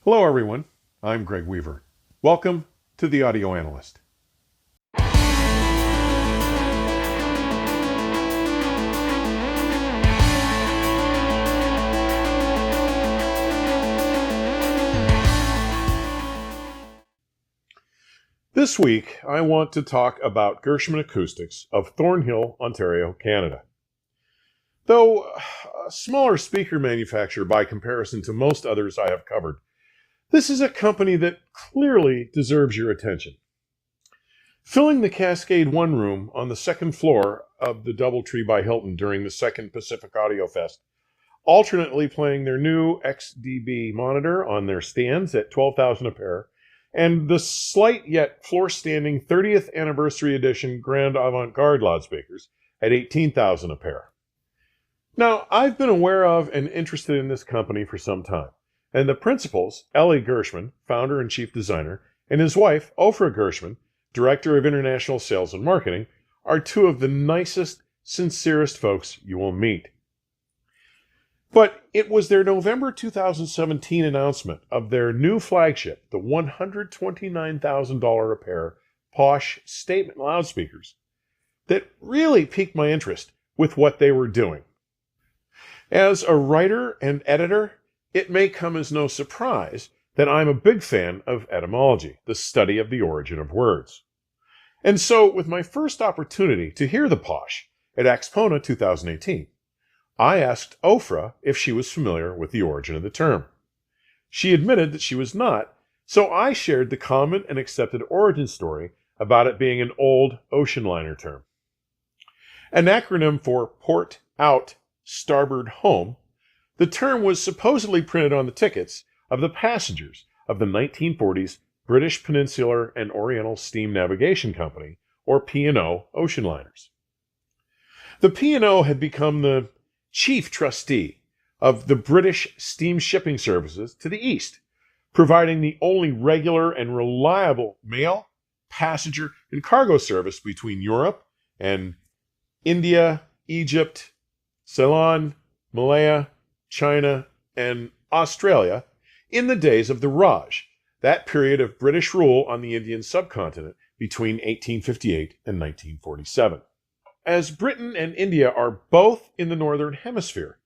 Hello everyone, I'm Greg Weaver. Welcome to The Audio Analyst. This week, I want to talk about Gershman Acoustics of Thornhill, Ontario, Canada. Though a smaller speaker manufacturer by comparison to most others I have covered, this is a company that clearly deserves your attention. Filling the Cascade 1 room on the second floor of the Doubletree by Hilton during the second Pacific Audiofest, alternately playing their new XDB monitor on their stands at $12,000 a pair, and the slight yet floor-standing 30th Anniversary Edition Grand Avant Garde loudspeakers at $18,000 a pair. Now, I've been aware of and interested in this company for some time. And the principals, Eli Gershman, founder and chief designer, and his wife, Ofra Gershman, director of international sales and marketing, are two of the nicest, sincerest folks you will meet. But it was their November 2017 announcement of their new flagship, the $129,000 a pair POSH statement loudspeakers, that really piqued my interest with what they were doing. As a writer and editor, it may come as no surprise that I'm a big fan of etymology, the study of the origin of words. And so, with my first opportunity to hear the POSH at Axpona 2018, I asked Ofra if she was familiar with the origin of the term. She admitted that she was not, so I shared the common and accepted origin story about it being an old ocean liner term. An acronym for Port Out, Starboard Home, the term was supposedly printed on the tickets of the passengers of the 1940s British Peninsular and Oriental Steam Navigation Company, or P&O, ocean liners. The P&O had become the chief trustee of the British steam shipping services to the east, providing the only regular and reliable mail, passenger, and cargo service between Europe and India, Egypt, Ceylon, Malaya, China, and Australia in the days of the Raj, that period of British rule on the Indian subcontinent between 1858 and 1947. As Britain and India are both in the northern hemisphere,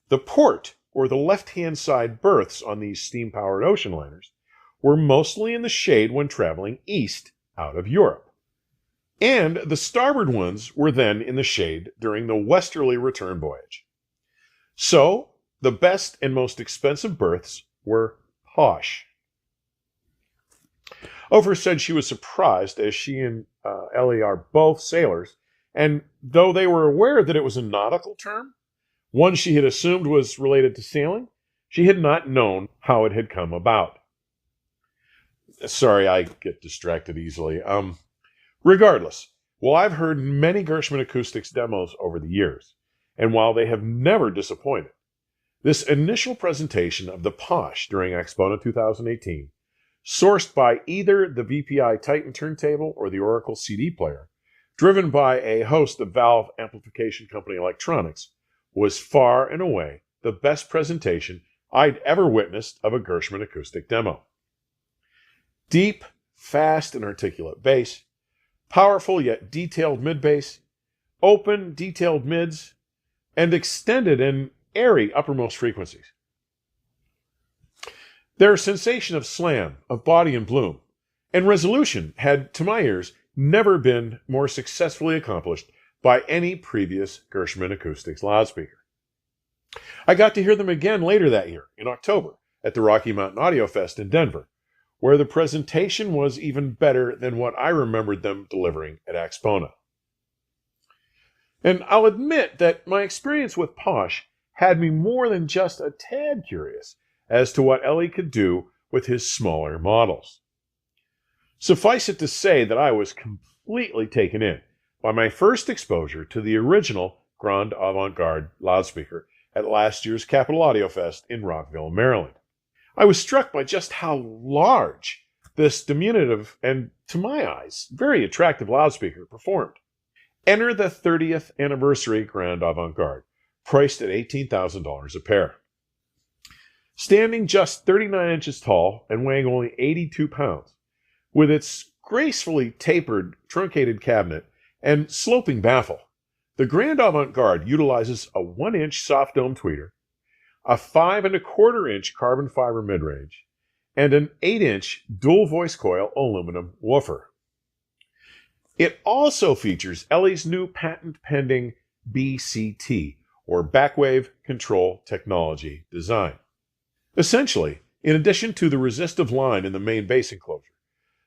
the port, or the left-hand side berths on these steam-powered ocean liners, were mostly in the shade when traveling east out of Europe. And the starboard ones were then in the shade during the westerly return voyage. So, the best and most expensive berths were POSH. Ofra said she was surprised, as she and Ellie are both sailors, and though they were aware that it was a nautical term, one she had assumed was related to sailing, she had not known how it had come about. Sorry, I get distracted easily. Regardless, well, I've heard many Gershman Acoustics demos over the years, and while they have never disappointed, this initial presentation of the POSH during Axpona 2018, sourced by either the VPI Titan turntable or the Oracle CD player, driven by a host of Valve amplification company electronics, was far and away the best presentation I'd ever witnessed of a Gershman acoustic demo. Deep, fast, and articulate bass, powerful yet detailed mid-bass, open, detailed mids, and extended and airy uppermost frequencies. Their sensation of slam, of body and bloom, and resolution had, to my ears, never been more successfully accomplished by any previous Gershman Acoustics loudspeaker. I got to hear them again later that year, in October, at the Rocky Mountain Audiofest in Denver, where the presentation was even better than what I remembered them delivering at Axpona. And I'll admit that my experience with POSH had me more than just a tad curious as to what Eli could do with his smaller models. Suffice it to say that I was completely taken in by my first exposure to the original Grand Avant Garde loudspeaker at last year's Capital Audiofest in Rockville, Maryland. I was struck by just how large this diminutive and, to my eyes, very attractive loudspeaker performed. Enter the 30th Anniversary Grand Avant Garde, priced at $18,000 a pair. Standing just 39 inches tall and weighing only 82 pounds, with its gracefully tapered, truncated cabinet and sloping baffle, the Grand Avant Garde utilizes a 1-inch soft dome tweeter, a 5¼ inch carbon fiber midrange, and an 8-inch dual voice coil aluminum woofer. It also features Eli's new patent-pending BCT, or Backwave Control Technology design. Essentially, in addition to the resistive line in the main bass enclosure,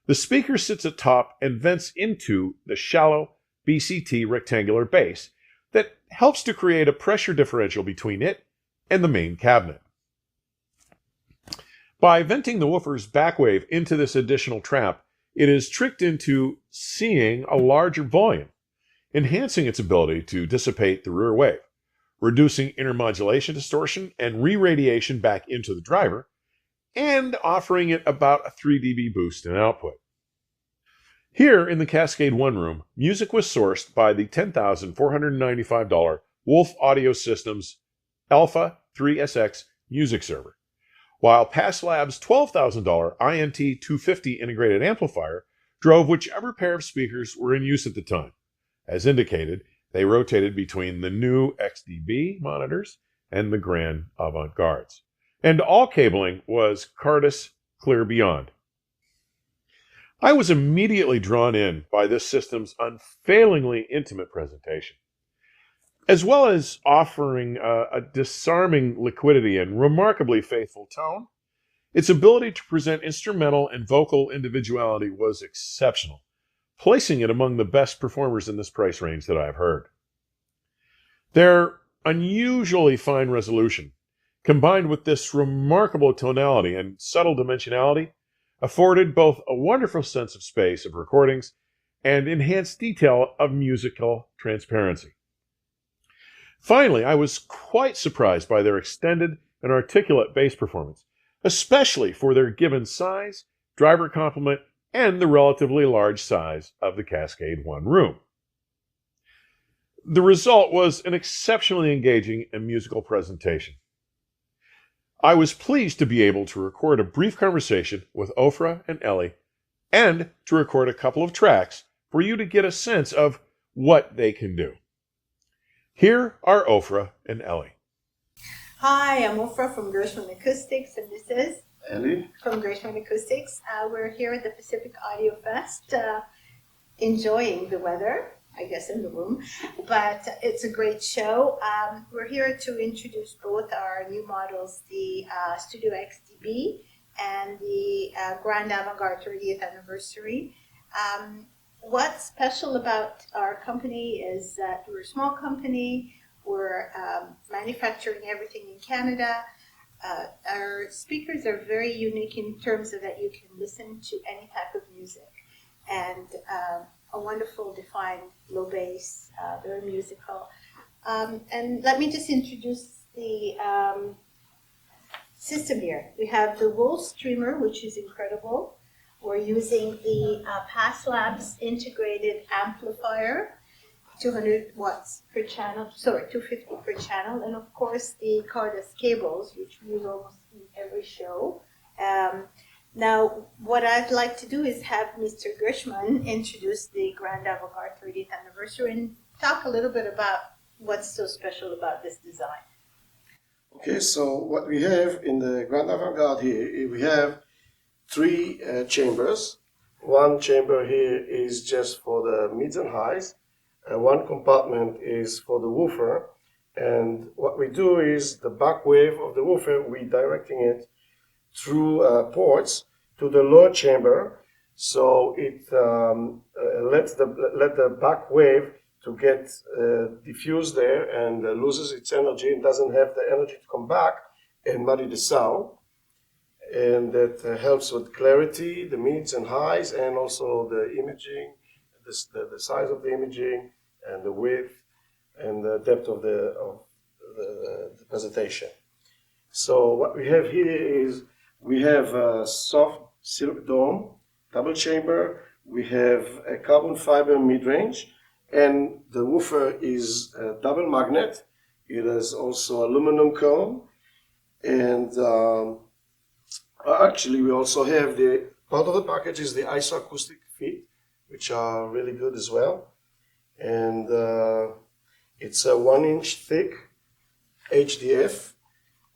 the speaker sits atop and vents into the shallow BCT rectangular bass that helps to create a pressure differential between it and the main cabinet. By venting the woofer's backwave into this additional trap, it is tricked into seeing a larger volume, enhancing its ability to dissipate the rear wave, reducing intermodulation distortion and re-radiation back into the driver, and offering it about a 3 dB boost in output. Here in the Cascade One Room, music was sourced by the $10,495 Wolf Audio Systems Alpha 3SX music server, while PASLab's $12,000 INT250 integrated amplifier drove whichever pair of speakers were in use at the time. As indicated, they rotated between the new XDB monitors and the Grand Avant Gardes, and all cabling was Cardus Clear Beyond. I was immediately drawn in by this system's unfailingly intimate presentation. As well as offering a disarming liquidity and remarkably faithful tone, its ability to present instrumental and vocal individuality was exceptional, placing it among the best performers in this price range that I've heard. Their unusually fine resolution, combined with this remarkable tonality and subtle dimensionality, afforded both a wonderful sense of space of recordings and enhanced detail of musical transparency. Finally, I was quite surprised by their extended and articulate bass performance, especially for their given size, driver complement, and the relatively large size of the Cascade One Room. The result was an exceptionally engaging and musical presentation. I was pleased to be able to record a brief conversation with Ofra and Eli, and to record a couple of tracks for you to get a sense of what they can do. Here are Ofra and Eli. Hi, I'm Ofra from Gershman Acoustics, and this is Eli from Gershman Acoustics. We're here at the Pacific Audiofest, enjoying the weather, I guess, in the room, but it's a great show. We're here to introduce both our new models, the Studio XDB and the Grand Avant Garde 30th anniversary. What's special about our company is that we're a small company. We're manufacturing everything in Canada. Our speakers are very unique in terms of that you can listen to any type of music, and a wonderful defined low bass, very musical. And let me just introduce the system here. We have the Wolf Streamer, which is incredible. We're using the PASLabs integrated amplifier, 200 watts per channel, 250 per channel, and of course the Cardus cables, which we use almost in every show. Now, what I'd like to do is have Mr. Gershman introduce the Grand Avant Garde 30th anniversary and talk a little bit about what's so special about this design. Okay, so what we have in the Grand Avant Garde here, we have 3 chambers. One chamber here is just for the mids and highs. One compartment is for the woofer. And what we do is the back wave of the woofer, we're directing it through ports to the lower chamber, so it let the back wave to get diffused there and loses its energy and doesn't have the energy to come back and muddy the sound. And that helps with clarity, the mids and highs, and also the imaging, the size of the imaging, and the width, and the depth of the presentation. So what we have here is we have a soft silk dome, double chamber. We have a carbon fiber mid-range, and the woofer is a double magnet. It has also aluminum cone, And actually, we also have the part of the package is the isoacoustic feet, which are really good as well. And it's a 1-inch thick HDF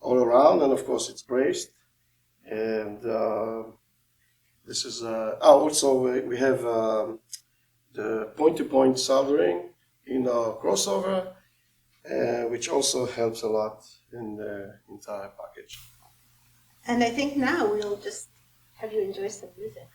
all around, and of course it's braced. And this is also we have the point-to-point soldering in our crossover, which also helps a lot in the entire package. And I think now we'll just have you enjoy some music.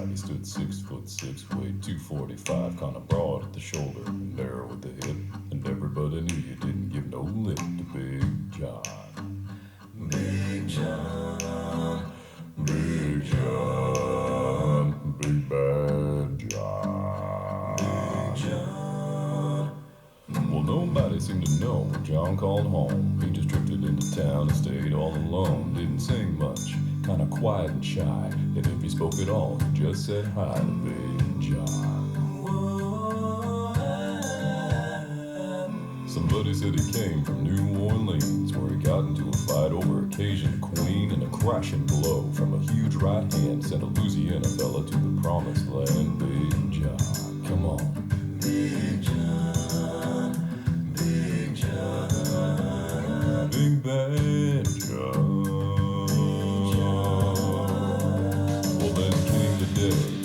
He stood 6'6", weighed 245, kinda broad at the shoulder, and narrow at the hip, and everybody knew you didn't give no lip to Big John. Big John, Big John, Big Bad John. Big John. Well, nobody seemed to know when John called home. He just drifted into town and stayed all alone. Didn't sing much, kinda quiet and shy, and if he spoke at all, he just said hi to Big John. Somebody said he came from New Orleans, where he got into a fight over a Cajun queen, and a crashing blow from a huge right hand sent a Louisiana fella to the promised land. Big John, come on. Big John, Big John, Big Bad John.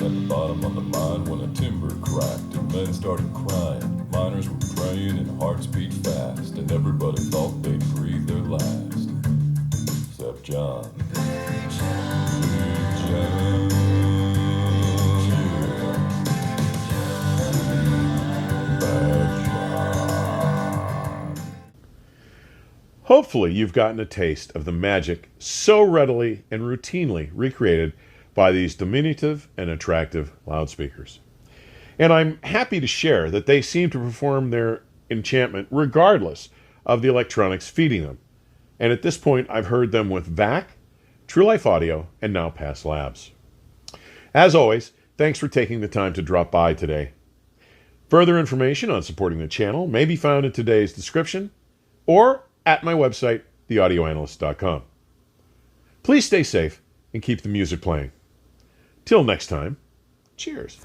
At the bottom of the mine when a timber cracked and men started crying. Miners were praying and hearts beat fast, and everybody thought they'd breathe their last. Except John. Big John. Big John. Yeah. Bad John. Hopefully you've gotten a taste of the magic so readily and routinely recreated by these diminutive and attractive loudspeakers. And I'm happy to share that they seem to perform their enchantment regardless of the electronics feeding them. And at this point, I've heard them with VAC, True Life Audio, and now Pass Labs. As always, thanks for taking the time to drop by today. Further information on supporting the channel may be found in today's description or at my website, theaudioanalyst.com. Please stay safe and keep the music playing. Till next time, cheers.